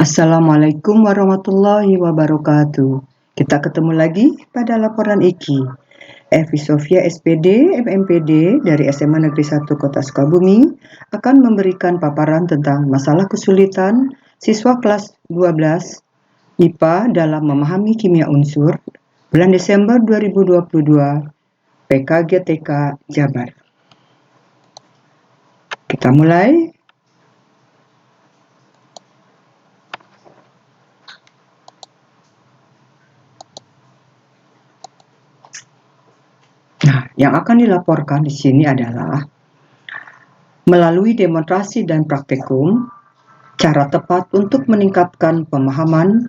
Assalamualaikum warahmatullahi wabarakatuh. Kita ketemu lagi pada laporan IKI. Evi Sofia SPD, MMPD dari SMA Negeri 1 Kota Sukabumi akan memberikan paparan tentang masalah kesulitan siswa kelas 12 IPA dalam memahami kimia unsur bulan Desember 2022 PKGTK Jabar. Kita mulai. Nah, yang akan dilaporkan di sini adalah melalui demonstrasi dan praktikum, cara tepat untuk meningkatkan pemahaman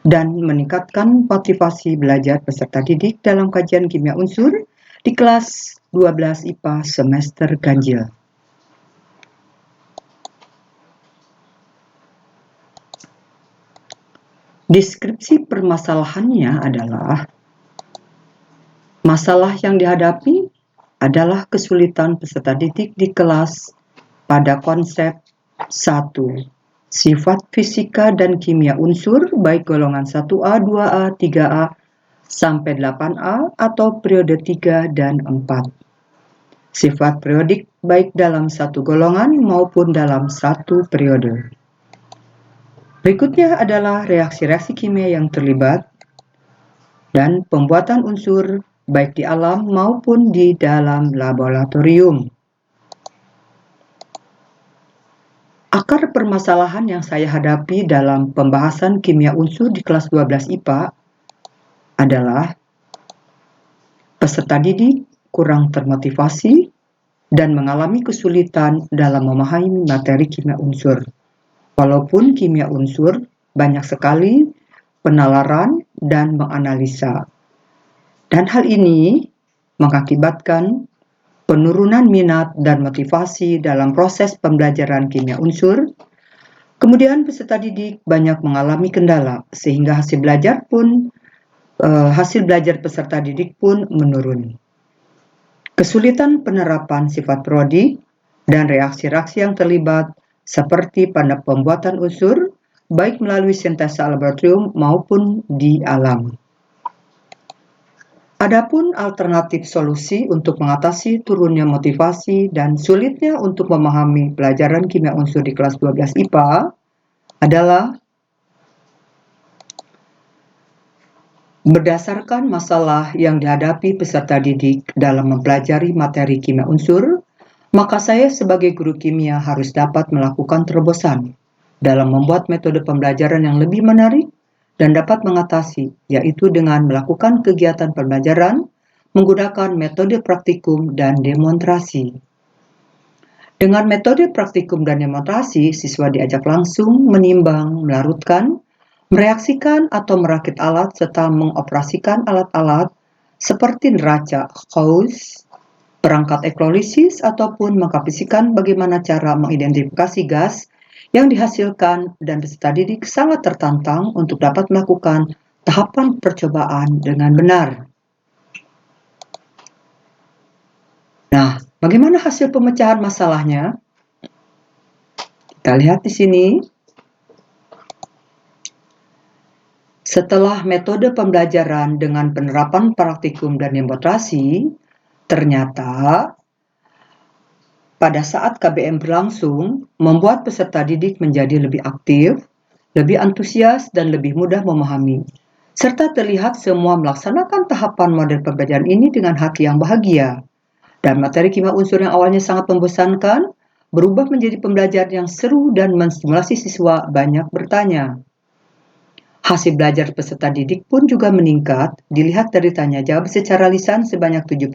dan meningkatkan motivasi belajar peserta didik dalam kajian kimia unsur di kelas 12 IPA semester ganjil. Deskripsi permasalahannya adalah masalah yang dihadapi adalah kesulitan peserta didik di kelas pada konsep 1. Sifat fisika dan kimia unsur baik golongan 1A, 2A, 3A, sampai 8A atau periode 3 dan 4. Sifat periodik baik dalam satu golongan maupun dalam satu periode. Berikutnya adalah reaksi-reaksi kimia yang terlibat dan pembuatan unsur baik di alam maupun di dalam laboratorium. Akar permasalahan yang saya hadapi dalam pembahasan kimia unsur di kelas 12 IPA adalah peserta didik kurang termotivasi dan mengalami kesulitan dalam memahami materi kimia unsur. Walaupun kimia unsur banyak sekali penalaran dan menganalisa. Dan hal ini mengakibatkan penurunan minat dan motivasi dalam proses pembelajaran kimia unsur. Kemudian peserta didik banyak mengalami kendala sehingga hasil belajar peserta didik pun menurun. Kesulitan penerapan sifat periodik dan reaksi-reaksi yang terlibat seperti pada pembuatan unsur baik melalui sintesa laboratorium maupun di alam. Adapun alternatif solusi untuk mengatasi turunnya motivasi dan sulitnya untuk memahami pelajaran kimia unsur di kelas 12 IPA adalah berdasarkan masalah yang dihadapi peserta didik dalam mempelajari materi kimia unsur, maka saya sebagai guru kimia harus dapat melakukan terobosan dalam membuat metode pembelajaran yang lebih menarik dan dapat mengatasi, yaitu dengan melakukan kegiatan pembelajaran menggunakan metode praktikum dan demonstrasi. Dengan metode praktikum dan demonstrasi, siswa diajak langsung menimbang, melarutkan, mereaksikan atau merakit alat serta mengoperasikan alat-alat seperti neraca Gauss, perangkat elektrolisis ataupun mengaplikasikan bagaimana cara mengidentifikasi gas yang dihasilkan, dan peserta didik sangat tertantang untuk dapat melakukan tahapan percobaan dengan benar. Nah, bagaimana hasil pemecahan masalahnya? Kita lihat di sini. Setelah metode pembelajaran dengan penerapan praktikum dan demonstrasi, ternyata pada saat KBM berlangsung, membuat peserta didik menjadi lebih aktif, lebih antusias, dan lebih mudah memahami. Serta terlihat semua melaksanakan tahapan model pembelajaran ini dengan hati yang bahagia. Dan materi kimia unsur yang awalnya sangat membosankan, berubah menjadi pembelajaran yang seru dan menstimulasi siswa banyak bertanya. Hasil belajar peserta didik pun juga meningkat, dilihat dari tanya jawab secara lisan sebanyak 70%,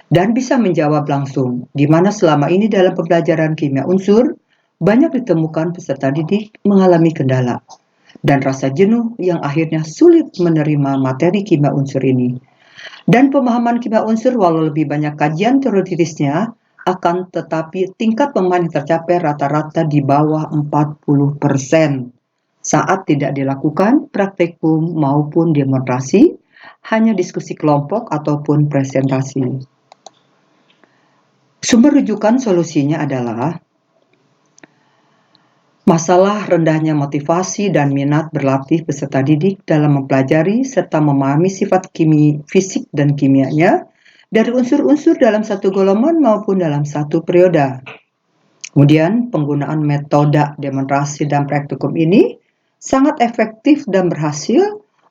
dan bisa menjawab langsung, di mana selama ini dalam pembelajaran kimia unsur, banyak ditemukan peserta didik mengalami kendala, dan rasa jenuh yang akhirnya sulit menerima materi kimia unsur ini. Dan pemahaman kimia unsur walau lebih banyak kajian teoritisnya, akan tetapi tingkat pemahaman yang tercapai rata-rata di bawah 40% saat tidak dilakukan praktikum maupun demonstrasi, hanya diskusi kelompok ataupun presentasi. Sumber rujukan solusinya adalah Masalah rendahnya motivasi dan minat berlatih peserta didik dalam mempelajari serta memahami sifat fisik dan kimianya dari unsur-unsur dalam satu golongan maupun dalam satu periode. Kemudian, penggunaan metode demonstrasi dan praktikum ini sangat efektif dan berhasil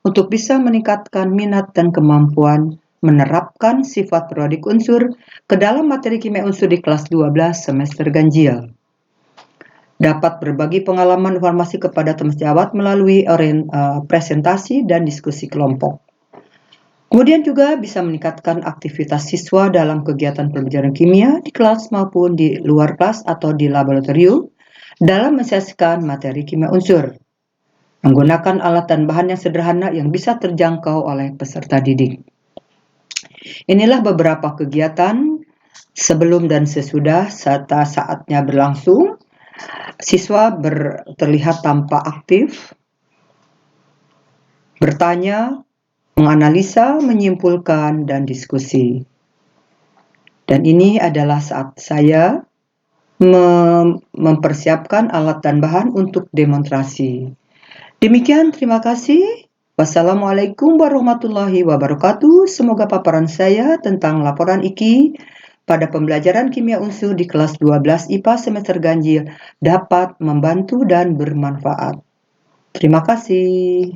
untuk bisa meningkatkan minat dan kemampuan menerapkan sifat periodik unsur ke dalam materi kimia unsur di kelas 12 semester ganjil. Dapat berbagi pengalaman informasi kepada teman sejawat melalui presentasi dan diskusi kelompok. Kemudian juga bisa meningkatkan aktivitas siswa dalam kegiatan pembelajaran kimia di kelas maupun di luar kelas atau di laboratorium dalam menyaksikan materi kimia unsur. Menggunakan alat dan bahan yang sederhana yang bisa terjangkau oleh peserta didik. Inilah beberapa kegiatan sebelum dan sesudah serta saatnya berlangsung. Siswa terlihat tampak aktif, bertanya, menganalisa, menyimpulkan, dan diskusi. Dan ini adalah saat saya mempersiapkan alat dan bahan untuk demonstrasi. Demikian, terima kasih. Wassalamualaikum warahmatullahi wabarakatuh. Semoga paparan saya tentang laporan IKI pada pembelajaran kimia unsur di kelas 12 IPA semester ganjil dapat membantu dan bermanfaat. Terima kasih.